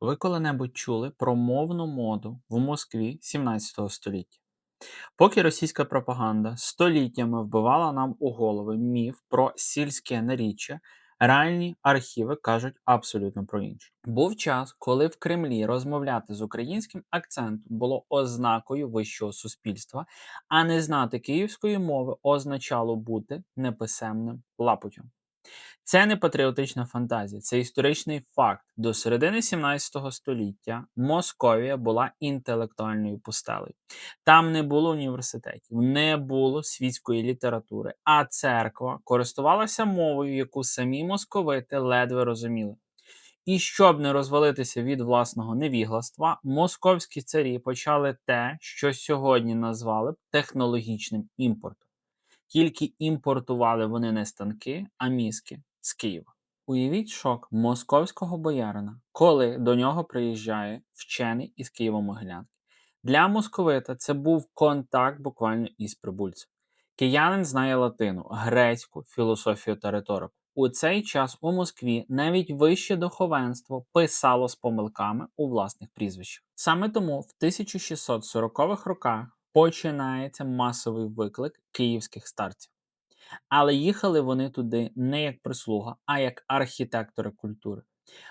Ви коли-небудь чули про мовну моду в Москві 17 століття? Поки російська пропаганда століттями вбивала нам у голови міф про сільське наріччя, реальні архіви кажуть абсолютно про інше. Був час, коли в Кремлі розмовляти з українським акцентом було ознакою вищого суспільства, а не знати київської мови означало бути неписемним лапотем. Це не патріотична фантазія, це історичний факт. До середини 17 століття Московія була інтелектуальною пустелею. Там не було університетів, не було світської літератури, а церква користувалася мовою, яку самі московити ледве розуміли. І щоб не розвалитися від власного невігластва, московські царі почали те, що сьогодні назвали б технологічним імпортом. Тільки імпортували вони не станки, а мізки з Києва. Уявіть шок московського боярина, коли до нього приїжджає вчений із Києво-Могилянки. Для московита це був контакт буквально із прибульцем. Киянин знає латину, грецьку, філософію та риторику. У цей час у Москві навіть вище духовенство писало з помилками у власних прізвищах. Саме тому в 1640-х роках починається масовий виклик київських старців. Але їхали вони туди не як прислуга, а як архітектори культури.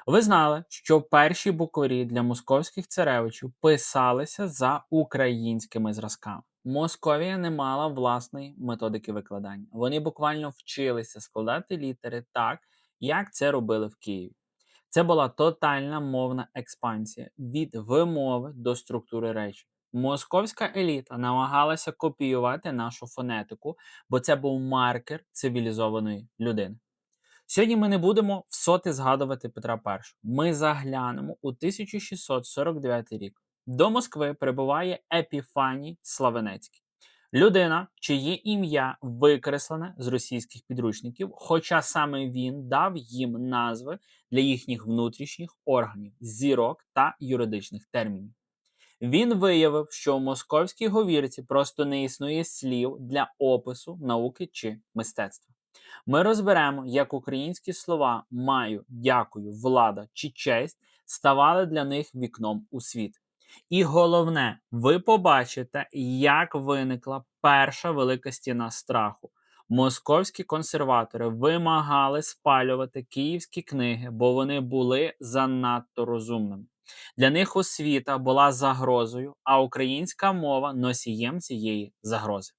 Ви знали, що перші букварі для московських царевичів писалися за українськими зразками. Московія не мала власної методики викладання. Вони буквально вчилися складати літери так, як це робили в Києві. Це була тотальна мовна експансія від вимови до структури речі. Московська еліта намагалася копіювати нашу фонетику, бо це був маркер цивілізованої людини. Сьогодні ми не будемо в соти згадувати Петра І. Ми заглянемо у 1649 рік. До Москви прибуває Епіфаній Славенецький. Людина, чиє ім'я викреслене з російських підручників, хоча саме він дав їм назви для їхніх внутрішніх органів, зірок та юридичних термінів. Він виявив, що у московській говірці просто не існує слів для опису науки чи мистецтва. Ми розберемо, як українські слова «маю», «дякую», «влада» чи «честь» ставали для них вікном у світ. І головне, ви побачите, як виникла перша велика стіна страху. Московські консерватори вимагали спалювати київські книги, бо вони були занадто розумними. Для них освіта була загрозою, а українська мова – носієм цієї загрози.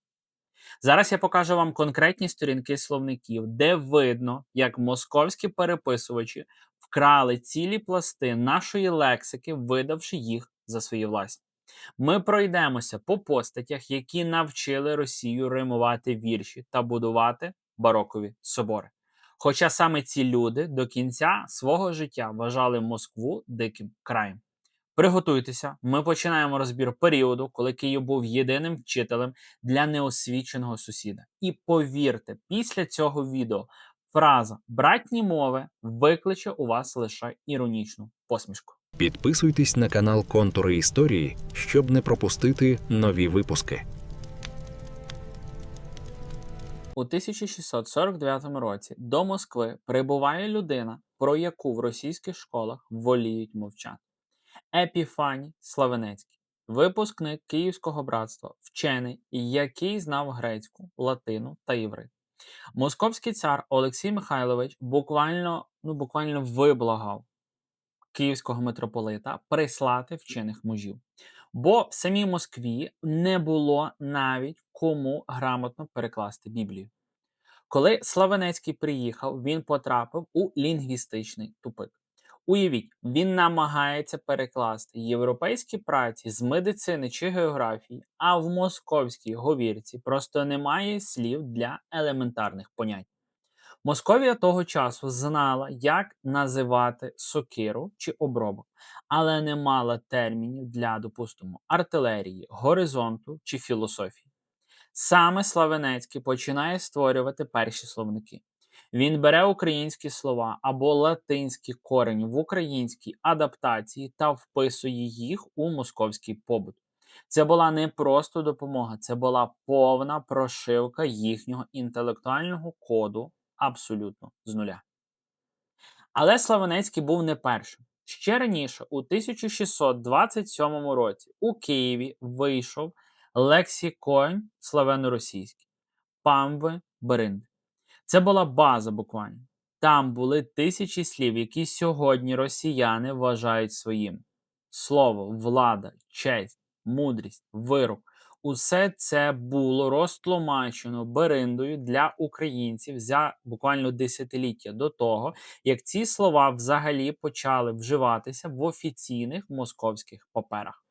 Зараз я покажу вам конкретні сторінки словників, де видно, як московські переписувачі вкрали цілі пласти нашої лексики, видавши їх за свої власні. Ми пройдемося по постатях, які навчили Росію римувати вірші та будувати барокові собори. Хоча саме ці люди до кінця свого життя вважали Москву диким краєм. Приготуйтеся, ми починаємо розбір періоду, коли Київ був єдиним вчителем для неосвіченого сусіда. І повірте, після цього відео фраза «братні мови» викличе у вас лише іронічну посмішку. Підписуйтесь на канал Контури історії, щоб не пропустити нові випуски. У 1649 році до Москви прибуває людина, про яку в російських школах воліють мовчати. Епіфаній Славенецький, випускник Київського братства, вчений, який знав грецьку, латину та єврит. Московський цар Олексій Михайлович буквально виблагав київського митрополита прислати вчених мужів. Бо в самій Москві не було навіть кому грамотно перекласти Біблію. Коли Славенецький приїхав, він потрапив у лінгвістичний тупик. Уявіть, він намагається перекласти європейські праці з медицини чи географії, а в московській говірці просто немає слів для елементарних понять. Московія того часу знала, як називати сокиру чи обробок, але не мала термінів для, допустимо, артилерії, горизонту чи філософії. Саме Славенецький починає створювати перші словники. Він бере українські слова або латинські корені в українській адаптації та вписує їх у московський побут. Це була не просто допомога, це була повна прошивка їхнього інтелектуального коду абсолютно з нуля. Але Славенецький був не першим. Ще раніше, у 1627 році, у Києві вийшов лексикон славяно-російський Памви Беринди. Це була база буквально. Там були тисячі слів, які сьогодні росіяни вважають своїм. Слово, влада, честь, мудрість, вирок. Усе це було розтлумачено Бериндою для українців за буквально десятиліття до того, як ці слова взагалі почали вживатися в офіційних московських паперах.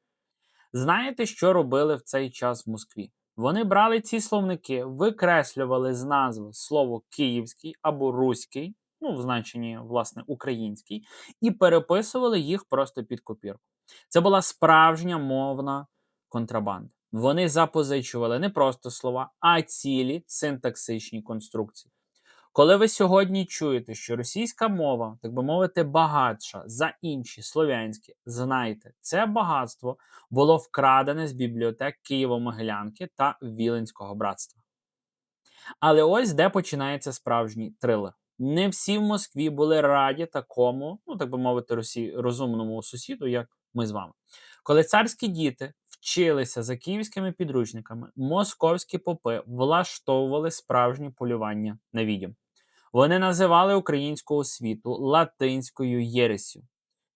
Знаєте, що робили в цей час в Москві? Вони брали ці словники, викреслювали з назви слово київський або руський, ну, в значенні, власне, український, і переписували їх просто під копірку. Це була справжня мовна контрабанда. Вони запозичували не просто слова, а цілі синтаксичні конструкції. Коли ви сьогодні чуєте, що російська мова, так би мовити, багатша за інші слов'янські, знайте, це багатство було вкрадене з бібліотек Києво-Могилянки та Віленського братства. Але ось де починається справжній трилер. Не всі в Москві були раді такому, ну так би мовити, розумному сусіду, як ми з вами. Коли царські діти вчилися за київськими підручниками, московські попи влаштовували справжні полювання на відьом. Вони називали українську освіту латинською єресю.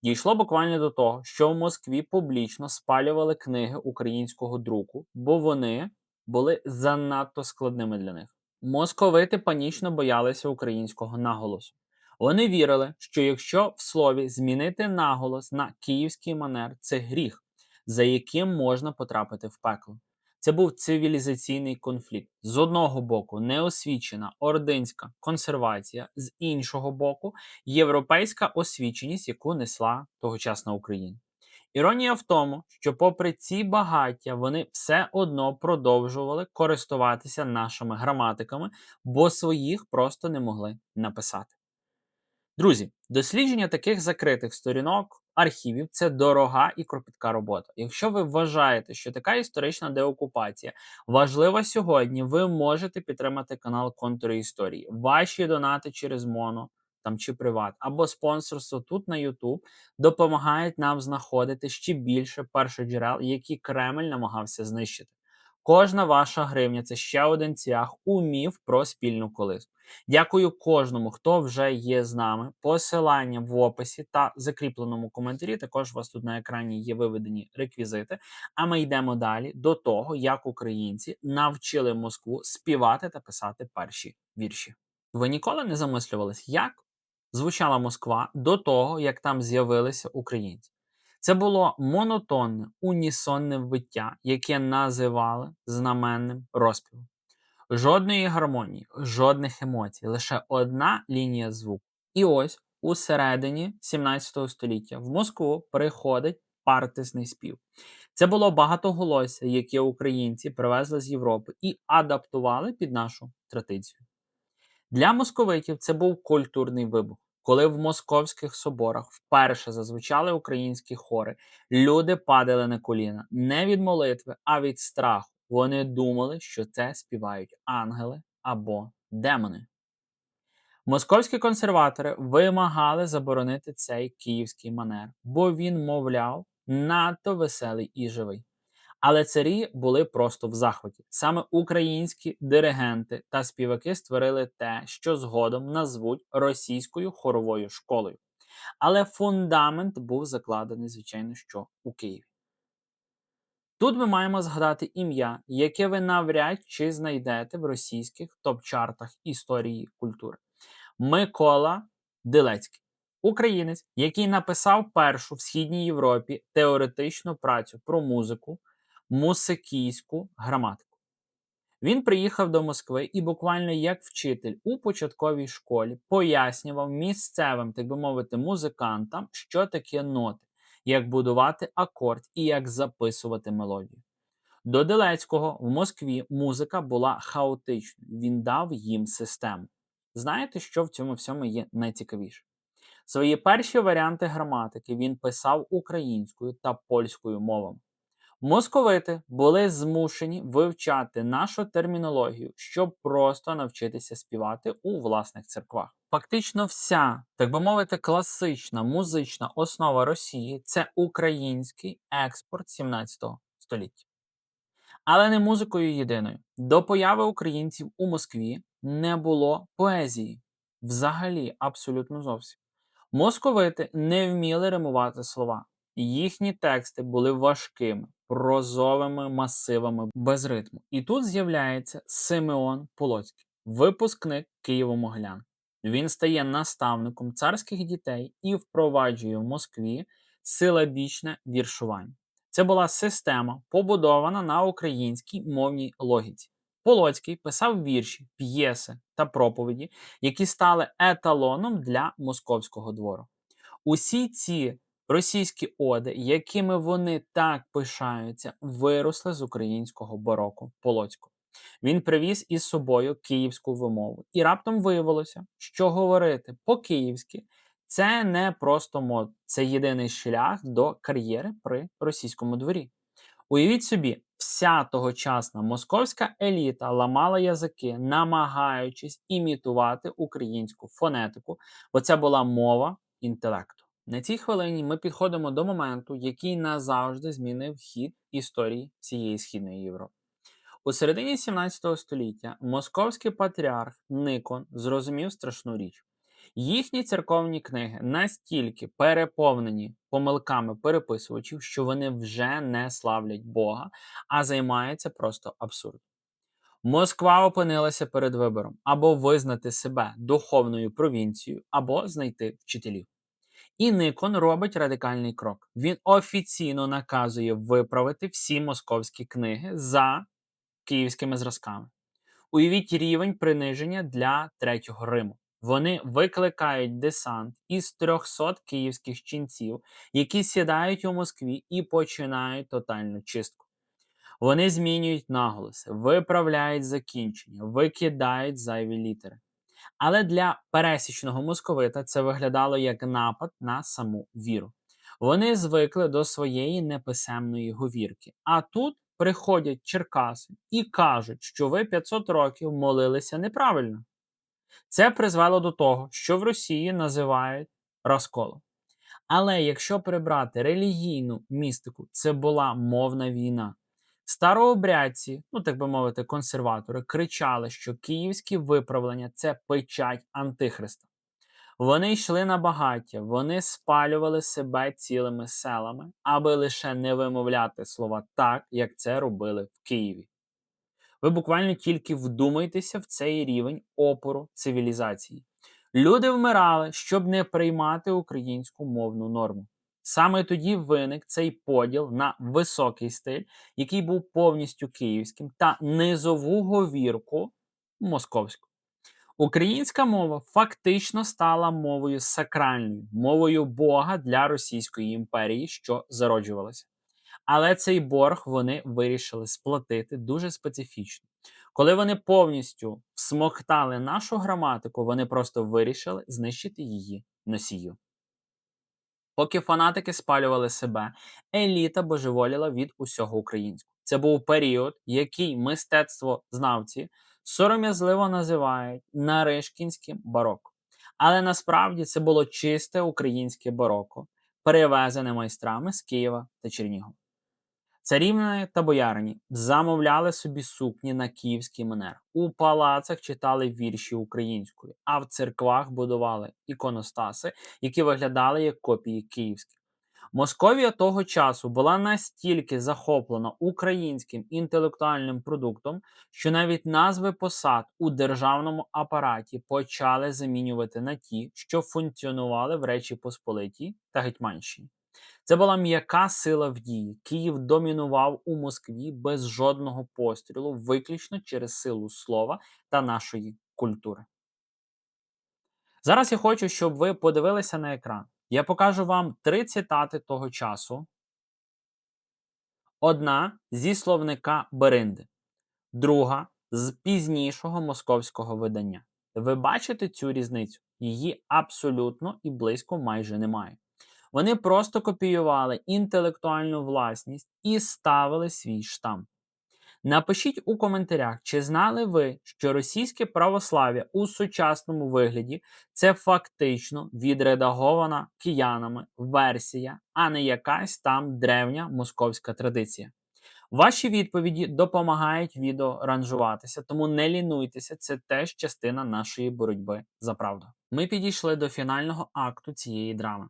Дійшло буквально до того, що в Москві публічно спалювали книги українського друку, бо вони були занадто складними для них. Московити панічно боялися українського наголосу. Вони вірили, що якщо в слові змінити наголос на київський манер, це гріх, за яким можна потрапити в пекло. Це був цивілізаційний конфлікт. З одного боку, неосвічена ординська консервація, з іншого боку, європейська освіченість, яку несла тогочасна Україна. Іронія в тому, що попри ці багаття, вони все одно продовжували користуватися нашими граматиками, бо своїх просто не могли написати. Друзі, дослідження таких закритих сторінок архівів це дорога і кропітка робота. Якщо ви вважаєте, що така історична деокупація важлива сьогодні, ви можете підтримати канал Контури історії. Ваші донати через Моно там чи Приват або спонсорство тут на YouTube допомагають нам знаходити ще більше першоджерел, які Кремль намагався знищити. Кожна ваша гривня – це ще один цвях у міф про спільну колиску. Дякую кожному, хто вже є з нами. Посилання в описі та закріпленому коментарі. Також у вас тут на екрані є виведені реквізити. А ми йдемо далі до того, як українці навчили Москву співати та писати перші вірші. Ви ніколи не замислювались, як звучала Москва до того, як там з'явилися українці? Це було монотонне, унісонне виття, яке називали знаменним розпівом. Жодної гармонії, жодних емоцій, лише одна лінія звуку. І ось у середині 17 століття в Москву приходить партисний спів. Це було багатоголосся, яке українці привезли з Європи і адаптували під нашу традицію. Для московитів це був культурний вибух. Коли в московських соборах вперше зазвучали українські хори, люди падали на коліна не від молитви, а від страху. Вони думали, що це співають ангели або демони. Московські консерватори вимагали заборонити цей київський манер, бо він, мовляв, надто веселий і живий. Але царі були просто в захваті. Саме українські диригенти та співаки створили те, що згодом назвуть російською хоровою школою. Але фундамент був закладений, звичайно, що у Києві. Тут ми маємо згадати ім'я, яке ви навряд чи знайдете в російських топ-чартах історії культури. Микола Дилецький. Українець, який написав першу в Східній Європі теоретичну працю про музику, мусикійську граматику. Він приїхав до Москви і буквально як вчитель у початковій школі пояснював місцевим, так би мовити, музикантам, що таке ноти, як будувати акорд і як записувати мелодію. До Дилецького в Москві музика була хаотичною, він дав їм систему. Знаєте, що в цьому всьому є найцікавіше? Свої перші варіанти граматики він писав українською та польською мовами. Московити були змушені вивчати нашу термінологію, щоб просто навчитися співати у власних церквах. Фактично вся, так би мовити, класична музична основа Росії це український експорт 17 століття. Але не музикою єдиною. До появи українців у Москві не було поезії. Взагалі, абсолютно зовсім. Московити не вміли римувати слова. Їхні тексти були важкими, прозовими масивами без ритму. І тут з'являється Симеон Полоцький, випускник Києво-Могилянки. Він стає наставником царських дітей і впроваджує в Москві силабічне віршування. Це була система, побудована на українській мовній логіці. Полоцький писав вірші, п'єси та проповіді, які стали еталоном для московського двору. Усі ці російські оди, якими вони так пишаються, виросли з українського бароко Полоцького. Він привіз із собою київську вимову. І раптом виявилося, що говорити по-київськи це не просто мод, це єдиний шлях до кар'єри при російському дворі. Уявіть собі, вся тогочасна московська еліта ламала язики, намагаючись імітувати українську фонетику, бо це була мова інтелекту. На цій хвилині ми підходимо до моменту, який назавжди змінив хід історії цієї Східної Європи. У середині 17 століття московський патріарх Никон зрозумів страшну річ. Їхні церковні книги настільки переповнені помилками переписувачів, що вони вже не славлять Бога, а займаються просто абсурдом. Москва опинилася перед вибором або визнати себе духовною провінцією, або знайти вчителів. І Никон робить радикальний крок. Він офіційно наказує виправити всі московські книги за київськими зразками. Уявіть рівень приниження для Третього Риму. Вони викликають десант із 300 київських ченців, які сідають у Москві і починають тотальну чистку. Вони змінюють наголоси, виправляють закінчення, викидають зайві літери. Але для пересічного московита це виглядало як напад на саму віру. Вони звикли до своєї неписемної говірки. А тут приходять черкаси і кажуть, що ви 500 років молилися неправильно. Це призвело до того, що в Росії називають розколом. Але якщо прибрати релігійну містику, це була мовна війна. Старообрядці, так би мовити, консерватори, кричали, що київські виправлення – це печать Антихриста. Вони йшли на багаття, вони спалювали себе цілими селами, аби лише не вимовляти слова так, як це робили в Києві. Ви буквально тільки вдумайтеся в цей рівень опору цивілізації. Люди вмирали, щоб не приймати українську мовну норму. Саме тоді виник цей поділ на високий стиль, який був повністю київським, та низову говірку московську. Українська мова фактично стала мовою сакральною, мовою Бога для Російської імперії, що зароджувалася. Але цей борг вони вирішили сплатити дуже специфічно. Коли вони повністю всмоктали нашу граматику, вони просто вирішили знищити її носію. Поки фанатики спалювали себе, еліта божеволіла від усього українського. Це був період, який мистецтвознавці сором'язливо називають наришкінським барокко. Але насправді це було чисте українське барокко, перевезене майстрами з Києва та Чернігова. Царівни та боярині замовляли собі сукні на київський манер. У палацах читали вірші українською, а в церквах будували іконостаси, які виглядали як копії київських. Московія того часу була настільки захоплена українським інтелектуальним продуктом, що навіть назви посад у державному апараті почали замінювати на ті, що функціонували в Речі Посполитій та Гетьманщині. Це була м'яка сила в дії. Київ домінував у Москві без жодного пострілу, виключно через силу слова та нашої культури. Зараз я хочу, щоб ви подивилися на екран. Я покажу вам 3 цитати того часу. Одна зі словника Беринди, друга з пізнішого московського видання. Ви бачите цю різницю? Її абсолютно і близько майже немає. Вони просто копіювали інтелектуальну власність і ставили свій штамп. Напишіть у коментарях, чи знали ви, що російське православ'я у сучасному вигляді це фактично відредагована киянами версія, а не якась там древня московська традиція. Ваші відповіді допомагають відео ранжуватися, тому не лінуйтеся, це теж частина нашої боротьби за правду. Ми підійшли до фінального акту цієї драми.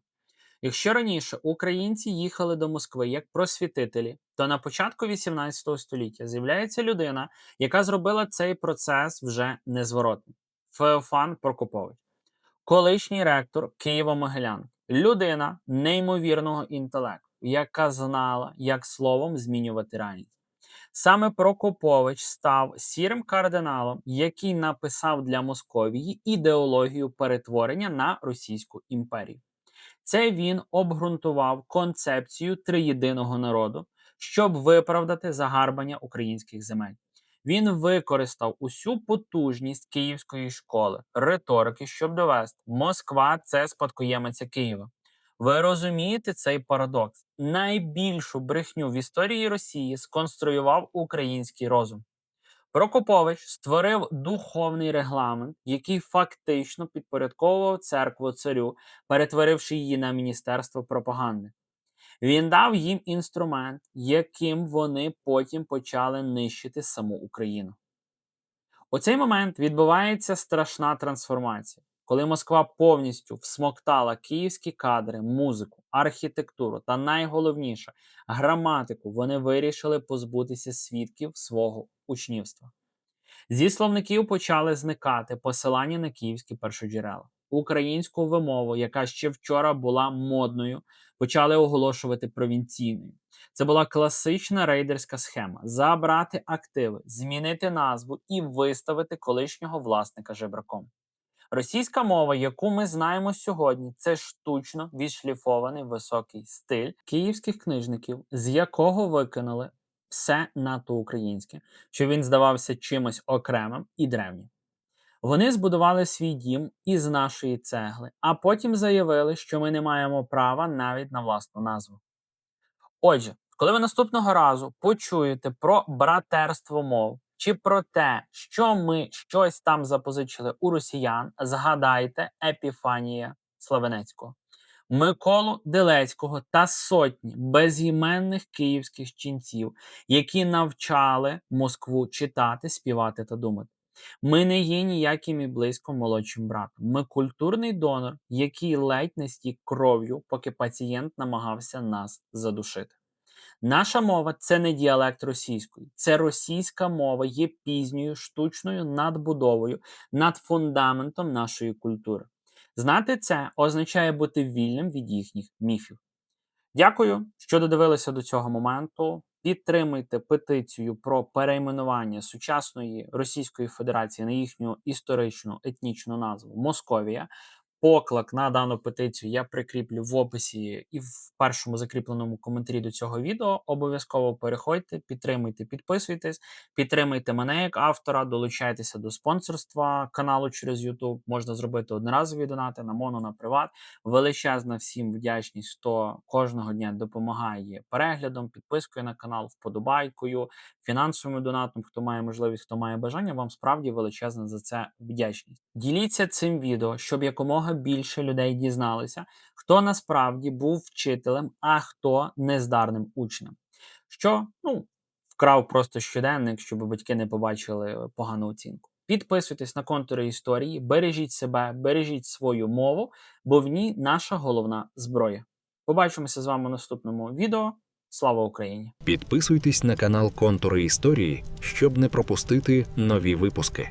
Якщо раніше українці їхали до Москви як просвітителі, то на початку 18 століття з'являється людина, яка зробила цей процес вже незворотним. Феофан Прокопович, колишній ректор Києво-Могилянки, людина неймовірного інтелекту, яка знала, як словом змінювати реальність. Саме Прокопович став сірим кардиналом, який написав для Московії ідеологію перетворення на Російську імперію. Це він обґрунтував концепцію триєдиного народу, щоб виправдати загарбання українських земель. Він використав усю потужність київської школи, риторики, щоб довести, Москва – це спадкоємиця Києва. Ви розумієте цей парадокс? Найбільшу брехню в історії Росії сконструював український розум. Прокопович створив духовний регламент, який фактично підпорядковував церкву царю, перетворивши її на міністерство пропаганди. Він дав їм інструмент, яким вони потім почали нищити саму Україну. У цей момент відбувається страшна трансформація, коли Москва повністю всмоктала київські кадри, музику, архітектуру та найголовніше – граматику. Вони вирішили позбутися свідків свого учнівства. Зі словників почали зникати посилання на київські першоджерела. Українську вимову, яка ще вчора була модною, почали оголошувати провінційною. Це була класична рейдерська схема – забрати активи, змінити назву і виставити колишнього власника жебраком. Російська мова, яку ми знаємо сьогодні, це штучно відшліфований високий стиль київських книжників, з якого викинули все надто українське, що він здавався чимось окремим і древнім. Вони збудували свій дім із нашої цегли, а потім заявили, що ми не маємо права навіть на власну назву. Отже, коли ви наступного разу почуєте про братерство мов, чи про те, що ми щось там запозичили у росіян, згадайте Епіфанія Славенецького, Миколу Делецького та сотні безіменних київських ченців, які навчали Москву читати, співати та думати. Ми не є ніяким і близько молодшим братом. Ми культурний донор, який ледь не стік кров'ю, поки пацієнт намагався нас задушити. Наша мова – це не діалект російської. Це російська мова є пізньою штучною надбудовою над фундаментом нашої культури. Знати це означає бути вільним від їхніх міфів. Дякую, що додивилися до цього моменту. Підтримуйте петицію про перейменування сучасної Російської Федерації на їхню історичну етнічну назву Московія. Поклик на дану петицію я прикріплю в описі і в першому закріпленому коментарі до цього відео. Обов'язково переходьте, підтримуйте, підписуйтесь, підтримуйте мене як автора, долучайтеся до спонсорства каналу через YouTube. Можна зробити одноразові донати на моно, на приват. Величезна всім вдячність, хто кожного дня допомагає переглядом, підпискою на канал, вподобайкою, фінансовим донатом, хто має можливість, хто має бажання, вам справді величезна за це вдячність. Діліться цим відео, щоб якомога більше людей дізналися, хто насправді був вчителем, а хто нездарним учнем. Що, вкрав просто щоденник, щоб батьки не побачили погану оцінку. Підписуйтесь на контури історії, бережіть себе, бережіть свою мову, бо в ній наша головна зброя. Побачимося з вами в наступному відео. Слава Україні! Підписуйтесь на канал Контури історії, щоб не пропустити нові випуски.